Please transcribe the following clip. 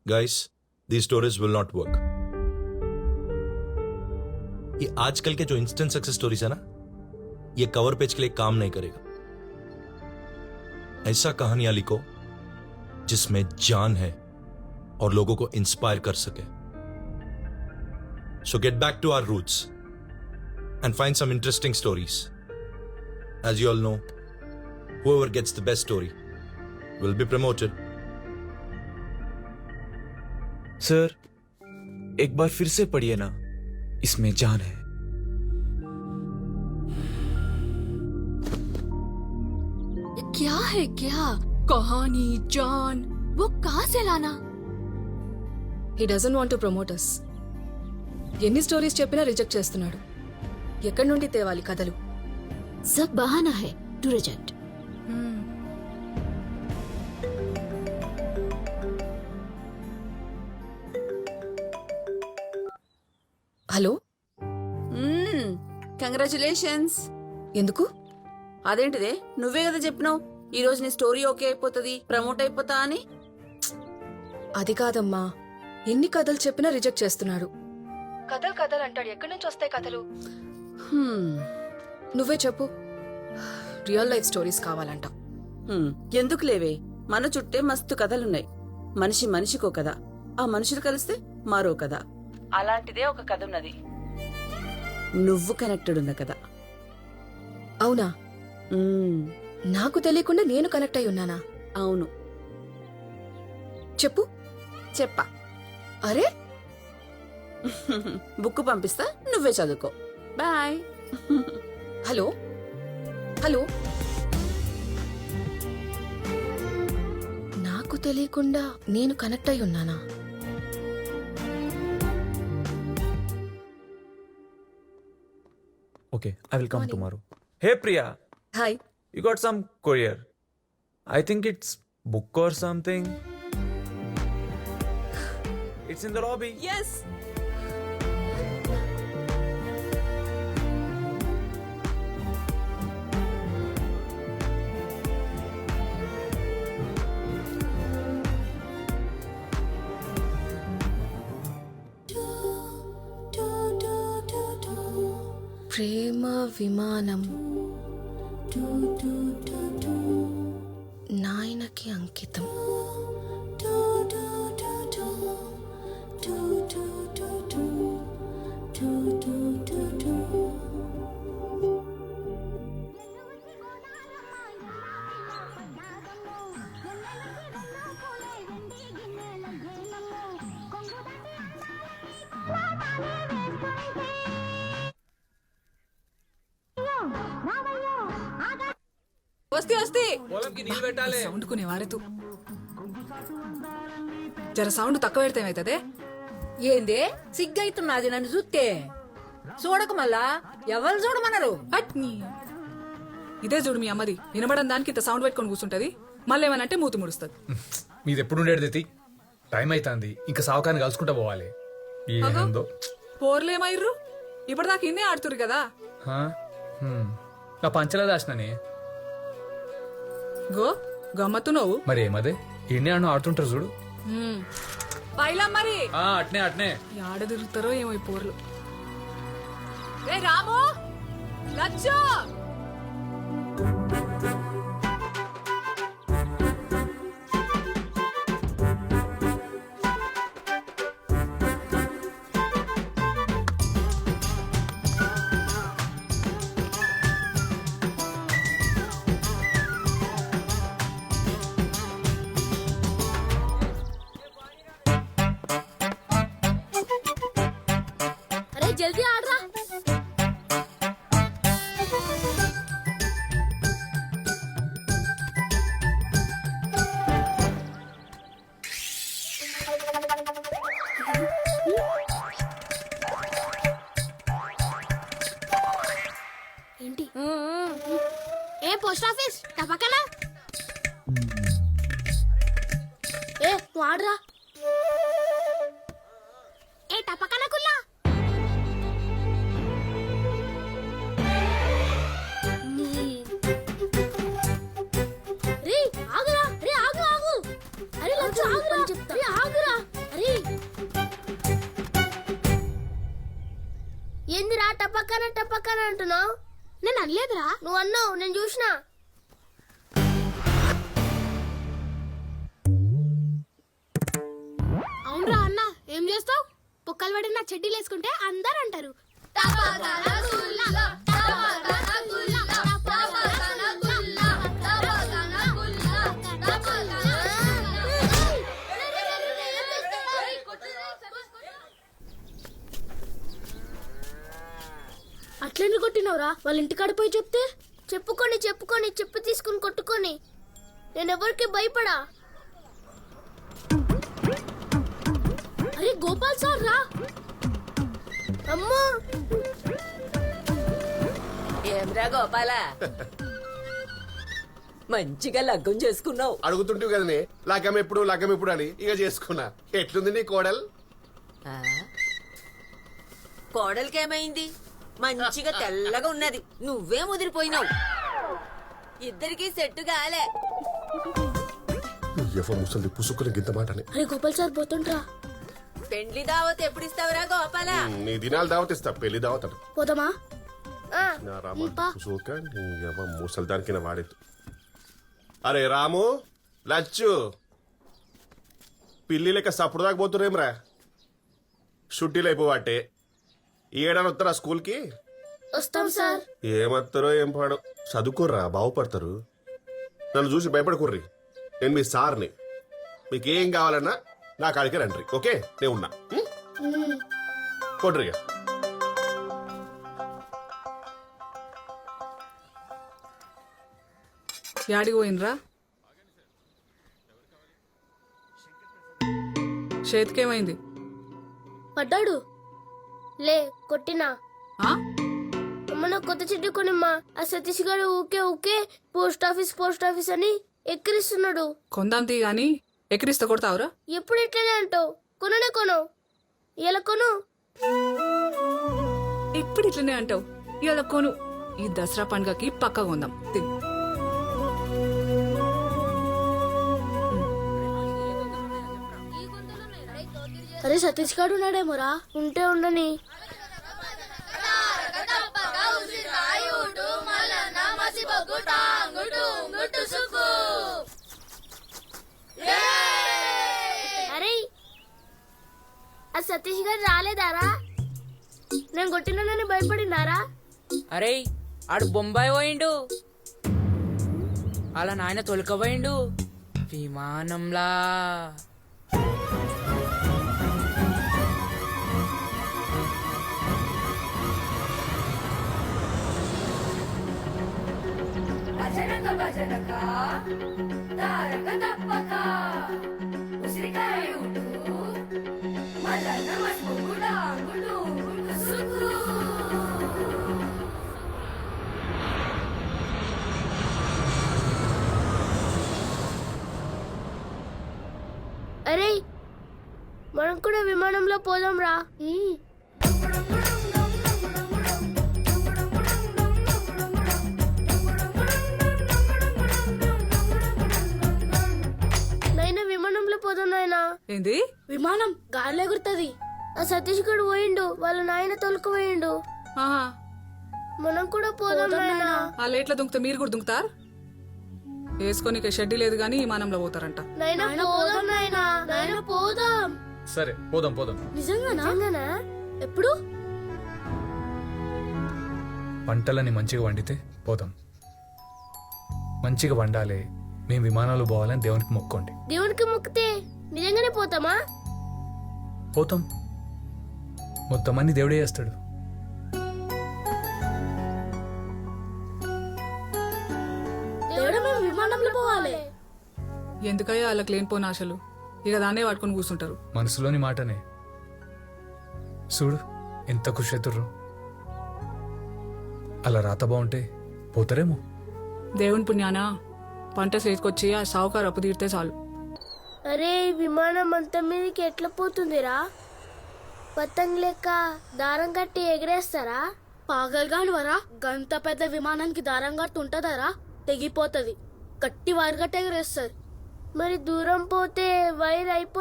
Guys these stories will not work. ये आजकल के जो इंस्टेंट सक्सेस स्टोरीज है ना, ये कवर पेज के लिए काम नहीं करेगा. ऐसा कहानियां लिखो जिसमें जान है और लोगों को इंस्पायर कर सके. So get back to our roots and find some interesting stories. As you all know, whoever gets the best story will be promoted. Sir, एक बार फिर से पढ़िए ना, इसमें जान है. क्या है क्या कहानी जान वो कहाँ से लाना? He doesn't want to promote us. ఎన్ని స్టోరీస్ చెప్పినా రిజెక్ట్ చేస్తున్నాడు. ఎక్కడి నుండి తేవాలి కథలు? सब बहाना है टू रिजेक्ट. Hello, congratulations. ఎందుకు? అదేంటిదే, నువ్వే కదా చెప్పినావు ఈ రోజు నీ స్టోరీ ఓకే అయిపోతుంది, ప్రమోట్ అయిపోతా అని. అది కాదమ్మా, ఎన్ని కథలు చెప్పినా రిజెక్ట్ చేస్తున్నాడు. కథలు కథలు అంటాడు, ఎక్కడి నుంచి వస్తాయి కథలు? నువ్వే చెప్పు. రియల్ లైఫ్ స్టోరీస్ కావాలంట. ఎందుకు లేవే, మన చుట్టే మస్తు కథలున్నాయి. మనిషి మనిషికో కథ, ఆ మనుషులు కలిస్తే మరో కథ. అలాంటిదే ఒక కథ ఉన్నది, నువ్వు కనెక్టెడ్ ఉన్న కథ. అవునా? నాకు తెలియకుండా నేను కనెక్ట్ అయి ఉన్నానా? అవును. చెప్పు. చెప్పా. అరే, బుక్ పంపిస్తా, నువ్వే చదువుకో. బాయ్. హలో హలో, నాకు తెలియకుండా నేను కనెక్ట్ అయి ఉన్నానా? Okay, I will come tomorrow. Hey Priya, hi. you got some courier. I think it's book or something. It's in the lobby. Yes. ప్రేమ విమానం నాయనకి అంకితం. వస్తే వస్తే సౌండ్ కొనే వారెతు జర సౌండ్ తక్కువ పెడితే ఏమైతుంది? ఏందే సిగ్గైతున్నది నన్ను చూస్తే? చూడక మళ్ళా ఎవరు చూడమన్నారు? అట్నీ ఇదే చూడు, మీ అమ్మది వినబడని దానికి ఇంత సౌండ్ పెట్టుకొని కూర్చుంటది, మళ్ళీ ఏమనంటే మూతి ముడుస్తుంది. మీది ఎప్పుడు ఉండేది? టైం అవుతుంది, ఇంకా సావకాన్ని కలుసుకుంటా పోవాలి. ఏందో పోర్లేమైర్రు, ఇప్పటిదాకా ఇన్నే ఆడుతురు కదా. నా పంచలా దాచిననే. గో గమ్మత్తు నువ్వు మరి ఏమదే ఇన్నే అన్న ఆడుతుంటారు చూడు. పైలా మరి అట్నే అట్నే ఆడ తిరుగుతారో ఏమో ఈ పోర్లు. ఏ రాము, లచ్చో, जल्दी आ रहा. ఏంటి? ఏ పోస్ట్ ఆఫీస్ టపకనా? ఏ నువ్వు ఆడరా. ఏ టపకనా కుల్లా. రే ఆగురా, రే ఆగు ఆగు. అరే లచ్చు ఆగురా, రే ఆగురా. టపక్కన టపక్కన అంటున్నావు? నేను అనలేదురా. నువ్వు అన్నావు, నేను చూసిన. అవునరా అన్న, ఏం చేస్తావు? పొక్కలు పడి నా చెడ్డీలు వేసుకుంటే అందరు అంటారు అట్లెందుకు కొట్టినవురా? వాళ్ళ ఇంటికాడ పోయి చెప్తే చెప్పుకొని చెప్పు తీసుకుని కొట్టుకొని నేనెవరికి భయపడా. అరే గోపాల్ సార్ రా. అమ్మో ఏమ్రా గోపాల, మంచిగా లగ్గం చేసుకున్నావు. అడుగుతుంటివి కదనే లగ్గం ఎప్పుడు అని ఇక చేసుకున్నా. ఎట్లుంది నీ కోడల్? కోడలికేమైంది? మంచిగా తెల్లగా ఉన్నది. నువ్వే ముదిరిపోయినావు. ఇద్దరికి సెట్టు కాలే. ముసలి పుసుకుని గింత మాటని. అరే గోపాల్ సార్ పోతుండ్రా. పెండ్లి దావత్ ఎప్పుడు ఇస్తావురా గోపాల? నీ దినాలు దావతిస్తా, పెళ్లి దావతాడు. పోదామా? నా రామ పుసుక నీ యవ్వ ముసలి దానికి వాడేది. అరే రాము, లచ్చు, పిల్లి లెక్క సప్పుడు దాకా పోతురేమ్రా. షుట్టీలు అయిపోవాటే ఏడాది వస్తారా స్కూల్కి? వస్తాం సార్. ఏమత్తారో ఏం పాడో, చదువుకోర్రా బాగుపడతారు. నన్ను చూసి భయపడకుర్రి, నేను మీ సార్ని. మీకేం కావాలన్నా నా కాడికి రండి, ఓకే? నేను ఉన్నా. కొట్రిగా. యాడికి పోయినరా? చేతికేమైంది? పడ్డాడు. లే కొట్టినా. అమ్మ కొత్త చెట్టు కొనిమ్మా. ఆ సతీష్ గారు ఊకే పోస్ట్ ఆఫీస్ అని ఎక్కిరిస్తున్నాడు. కొందాం తీ గాని ఎక్కిరిస్తా కొడతావురా? ఎప్పుడు ఇట్లనే అంటావు? కొననే కొను. ఇలా కొను. ఇప్పుడు ఇట్లనే అంటావు, ఇలా కొను. ఈ దసరా పండుగకి పక్కా కొందాం. తిను. అరే సతీష్ గారు ఉన్నాడేమోరా. ఉంటే ఉండని. అరే ఆ సతీష్ గారు రాలేదారా? నేను కొట్టినానని భయపడినారా? అరే ఆడు బొంబాయి పోయిండు. అలా నాయన తొలకపోయిండు విమానంలా. అరే మనం కూడా విమానంలో పోదాం రా. నైనా విమానంలో పోదాం నాయనా. ఏంది? విమానం గాలి ఎగురుతుంది. ఆ సతీష్ గడు పోయిండు, వాళ్ళ నాయన తొలకపోయిండు. ఆహా, మనం కూడా పోదాం నాయనా. ఆ లేట్ల దుంకుతే మీరు కూడా దుంకుతారు. వేసుకొని షెడ్డీ లేదు గానీ విమానంలో పోతారంట. నాయనా పోదాం నాయనా. నాయనా పోదాం. సరే పోదాం పోదాం. నిజంగానా? ఎప్పుడు? వంటలని మంచిగా వండితే పోదాం. మంచిగా వండాలి, మేము విమానాలు పోవాలని దేవునికి మొక్కోండి. దేవునికి మొక్కితే నిజంగానే పోతామా? పోతాం. మొత్తం అన్ని దేవుడే చేస్తాడు. విమానంలో పోవాలి. ఎందుకయ్యా వాళ్ళకి లేనిపోయిన ఆశలు? ఇక దాన్నే పట్టుకొని కూర్చుంటారు. మనసులోని మాటనే. చూడు ఎంత ఖుషి అవుతుర్రు. అలా రాత బాగుంటే పోతారేమో. దేవుని పుణ్యాన పంట చేతికొచ్చి ఆ సావుకారు అప్పు తీరితే చాలు. అరే విమానం అంత మీదకి ఎట్లా పోతుందిరా? పతంగ్ లెక్క దారం కట్టి ఎగరేస్తారా? పాగల్గాని వరా, గంత పెద్ద విమానానికి దారం కట్టి ఉంటదరా? తెగిపోతుంది. గట్టి వైర్ కట్టి ఎగరేస్తారు. మరి దూరం పోతే వైర్ అయిపోతుంది.